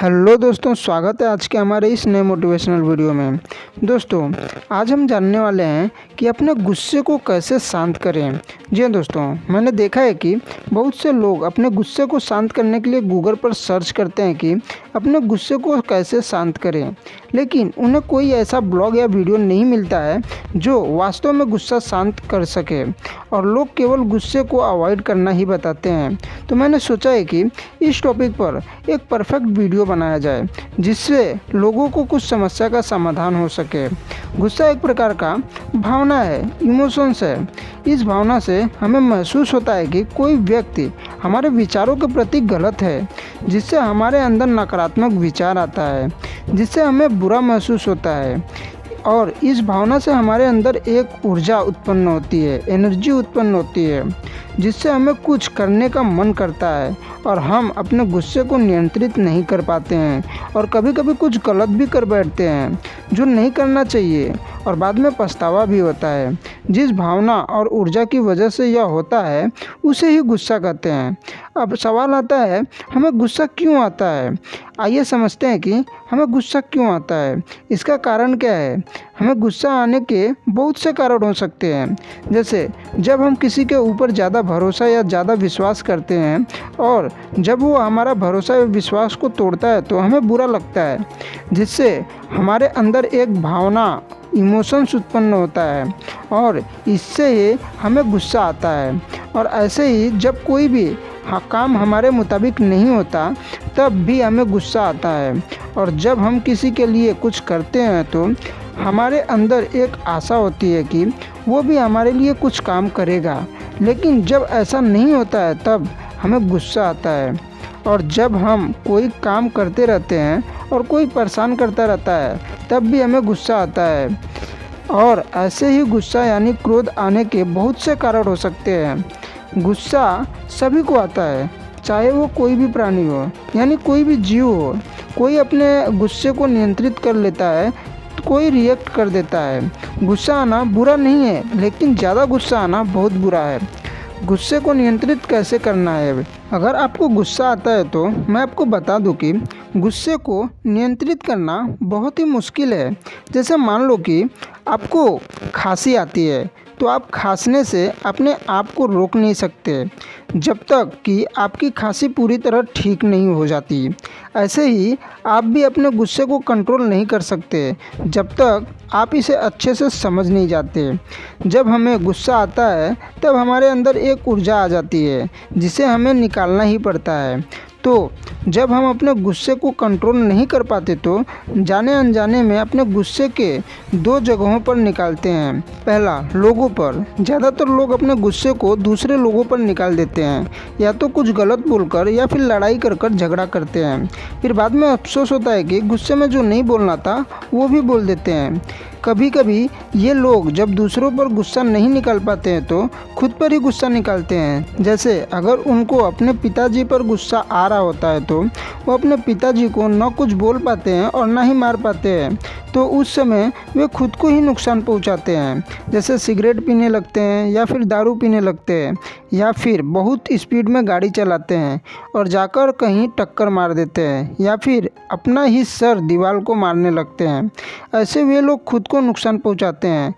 Hello दोस्तों, स्वागत है आज के हमारे इस नए मोटिवेशनल वीडियो में। दोस्तों, आज हम जानने वाले हैं कि अपने गुस्से को कैसे शांत करें। जी हाँ दोस्तों, मैंने देखा है कि बहुत से लोग अपने गुस्से को शांत करने के लिए गूगल पर सर्च करते हैं कि अपने गुस्से को कैसे शांत करें, लेकिन उन्हें कोई ऐसा ब्लॉग या वीडियो नहीं मिलता है जो वास्तव में गुस्सा शांत कर सके, और लोग केवल गुस्से को अवॉइड करना ही बताते हैं। तो मैंने सोचा है कि इस टॉपिक पर एक परफेक्ट वीडियो बनाया जाए जिससे लोगों को कुछ समस्या का समाधान हो सके। गुस्सा एक प्रकार का भावना है, इमोशंस है। इस भावना से हमें महसूस होता है कि कोई व्यक्ति हमारे विचारों के प्रति गलत है, जिससे हमारे अंदर नकारात्मक विचार आता है, जिससे हमें बुरा महसूस होता है, और इस भावना से हमारे अंदर एक ऊर्जा उत्पन्न होती है, एनर्जी उत्पन्न होती है, जिससे हमें कुछ करने का मन करता है और हम अपने गुस्से को नियंत्रित नहीं कर पाते हैं और कभी कभी कुछ गलत भी कर बैठते हैं जो नहीं करना चाहिए, और बाद में पछतावा भी होता है। जिस भावना और ऊर्जा की वजह से यह होता है उसे ही गुस्सा कहते हैं। अब सवाल आता है, हमें गुस्सा क्यों आता है? आइए समझते हैं कि हमें गुस्सा क्यों आता है, इसका कारण क्या है। हमें गुस्सा आने के बहुत से कारण हो सकते हैं, जैसे जब हम किसी के ऊपर ज़्यादा भरोसा या ज़्यादा विश्वास करते हैं और जब वो हमारा भरोसा या विश्वास को तोड़ता है तो हमें बुरा लगता है, जिससे हमारे अंदर एक भावना, इमोशंस उत्पन्न होता है और इससे ही हमें गुस्सा आता है। और ऐसे ही जब कोई भी काम हमारे मुताबिक नहीं होता तब भी हमें गुस्सा आता है, और जब हम किसी के लिए कुछ करते हैं तो हमारे अंदर एक आशा होती है कि वो भी हमारे लिए कुछ काम करेगा, लेकिन जब ऐसा नहीं होता है तब हमें गुस्सा आता है। और जब हम कोई काम करते रहते हैं और कोई परेशान करता रहता है तब भी हमें गुस्सा आता है। और ऐसे ही गुस्सा यानी क्रोध आने के बहुत से कारण हो सकते हैं। गुस्सा सभी को आता है, चाहे वो कोई भी प्राणी हो, यानी कोई भी जीव हो। कोई अपने गुस्से को नियंत्रित कर लेता है, कोई रिएक्ट कर देता है। गुस्सा आना बुरा नहीं है, लेकिन ज़्यादा गुस्सा आना बहुत बुरा है। गुस्से को नियंत्रित कैसे करना है? अगर आपको गुस्सा आता है तो मैं आपको बता दूं कि गुस्से को नियंत्रित करना बहुत ही मुश्किल है। जैसे मान लो कि आपको खांसी आती है तो आप खांसने से अपने आप को रोक नहीं सकते जब तक कि आपकी खांसी पूरी तरह ठीक नहीं हो जाती। ऐसे ही आप भी अपने गुस्से को कंट्रोल नहीं कर सकते जब तक आप इसे अच्छे से समझ नहीं जाते। जब हमें गुस्सा आता है तब हमारे अंदर एक ऊर्जा आ जाती है जिसे हमें निकालना ही पड़ता है। तो जब हम अपने गुस्से को कंट्रोल नहीं कर पाते तो जाने अनजाने में अपने गुस्से के दो जगहों पर निकालते हैं। पहला, लोगों पर। ज़्यादातर लोग अपने गुस्से को दूसरे लोगों पर निकाल देते हैं, या तो कुछ गलत बोलकर या फिर लड़ाई कर कर झगड़ा करते हैं। फिर बाद में अफसोस होता है कि गुस्से में जो नहीं बोलना था वो भी बोल देते हैं। कभी कभी ये लोग जब दूसरों पर गुस्सा नहीं निकाल पाते हैं तो खुद पर ही गुस्सा निकालते हैं। जैसे अगर उनको अपने पिताजी पर गुस्सा आ रहा होता है तो वो अपने पिताजी को न कुछ बोल पाते हैं और ना ही मार पाते हैं, तो उस समय वे खुद को ही नुकसान पहुंचाते हैं। जैसे सिगरेट पीने लगते हैं या फिर दारू पीने लगते हैं या फिर बहुत स्पीड में गाड़ी चलाते हैं और जाकर कहीं टक्कर मार देते हैं या फिर अपना ही सर दीवार को मारने लगते हैं। ऐसे वे लोग खुद को नुकसान पहुंचाते हैं,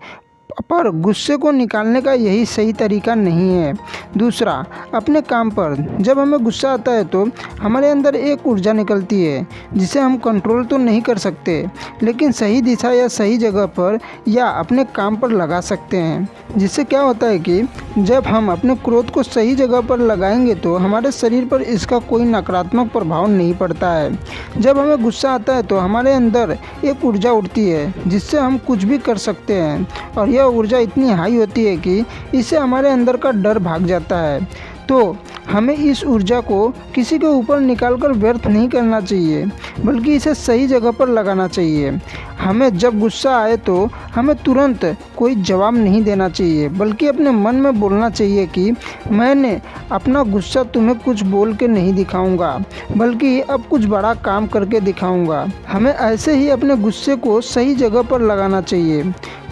पर गुस्से को निकालने का यही सही तरीका नहीं है। दूसरा, अपने काम पर। जब हमें गुस्सा आता है तो हमारे अंदर एक ऊर्जा निकलती है जिसे हम कंट्रोल तो नहीं कर सकते, लेकिन सही दिशा या सही जगह पर या अपने काम पर लगा सकते हैं। जिससे क्या होता है कि जब हम अपने क्रोध को सही जगह पर लगाएंगे तो हमारे शरीर पर इसका कोई नकारात्मक प्रभाव नहीं पड़ता है। जब हमें गुस्सा आता है तो हमारे अंदर एक ऊर्जा उठती है जिससे हम कुछ भी कर सकते हैं, और यह ऊर्जा इतनी हाई होती है कि इससे हमारे अंदर का डर भाग जाता है। तो हमें इस ऊर्जा को किसी के ऊपर निकालकर व्यर्थ नहीं करना चाहिए, बल्कि इसे सही जगह पर लगाना चाहिए। हमें जब गुस्सा आए तो हमें तुरंत कोई जवाब नहीं देना चाहिए, बल्कि अपने मन में बोलना चाहिए कि मैंने अपना गुस्सा तुम्हें कुछ बोल के नहीं दिखाऊंगा, बल्कि अब कुछ बड़ा काम करके दिखाऊंगा। हमें ऐसे ही अपने गुस्से को सही जगह पर लगाना चाहिए।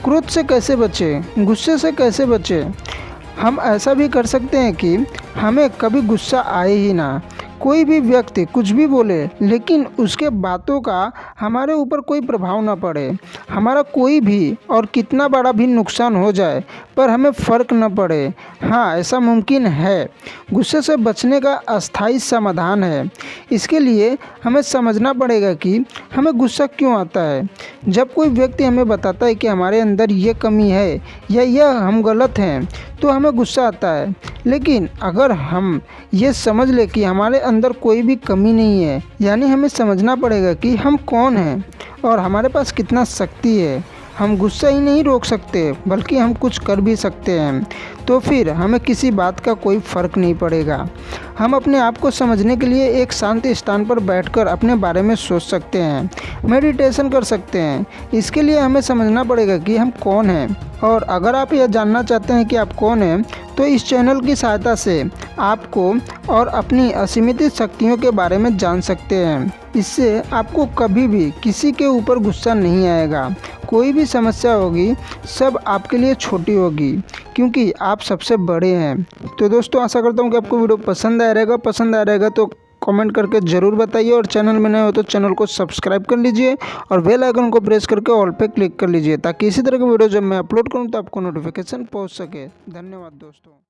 क्रोध से कैसे बचें? गुस्से से कैसे बचें? हम ऐसा भी कर सकते हैं कि हमें कभी गुस्सा आए ही ना, कोई भी व्यक्ति कुछ भी बोले लेकिन उसके बातों का हमारे ऊपर कोई प्रभाव ना पड़े, हमारा कोई भी और कितना बड़ा भी नुकसान हो जाए पर हमें फ़र्क न पड़े। हाँ, ऐसा मुमकिन है। गुस्से से बचने का अस्थायी समाधान है। इसके लिए हमें समझना पड़ेगा कि हमें गुस्सा क्यों आता है। जब कोई व्यक्ति हमें बताता है कि हमारे अंदर ये कमी है या यह हम गलत हैं तो हमें गुस्सा आता है। लेकिन अगर हम ये समझ ले कि हमारे अंदर कोई भी कमी नहीं है, यानी हमें समझना पड़ेगा कि हम कौन हैं और हमारे पास कितना शक्ति है। हम गुस्सा ही नहीं रोक सकते बल्कि हम कुछ कर भी सकते हैं, तो फिर हमें किसी बात का कोई फ़र्क नहीं पड़ेगा। हम अपने आप को समझने के लिए एक शांत स्थान पर बैठकर अपने बारे में सोच सकते हैं, मेडिटेशन कर सकते हैं। इसके लिए हमें समझना पड़ेगा कि हम कौन हैं। और अगर आप यह जानना चाहते हैं कि आप कौन हैं तो इस चैनल की सहायता से आपको और अपनी असीमित शक्तियों के बारे में जान सकते हैं। इससे आपको कभी भी किसी के ऊपर गुस्सा नहीं आएगा। कोई भी समस्या होगी सब आपके लिए छोटी होगी क्योंकि आप सबसे बड़े हैं। तो दोस्तों, आशा करता हूँ कि आपको वीडियो पसंद आया रहेगा तो कमेंट करके ज़रूर बताइए और चैनल में नए हो तो चैनल को सब्सक्राइब कर लीजिए और बेल आइकन को प्रेस करके ऑल पे क्लिक कर लीजिए ताकि इसी तरह की वीडियो जब मैं अपलोड करूँ तो आपको नोटिफिकेशन पहुँच सके। धन्यवाद दोस्तों।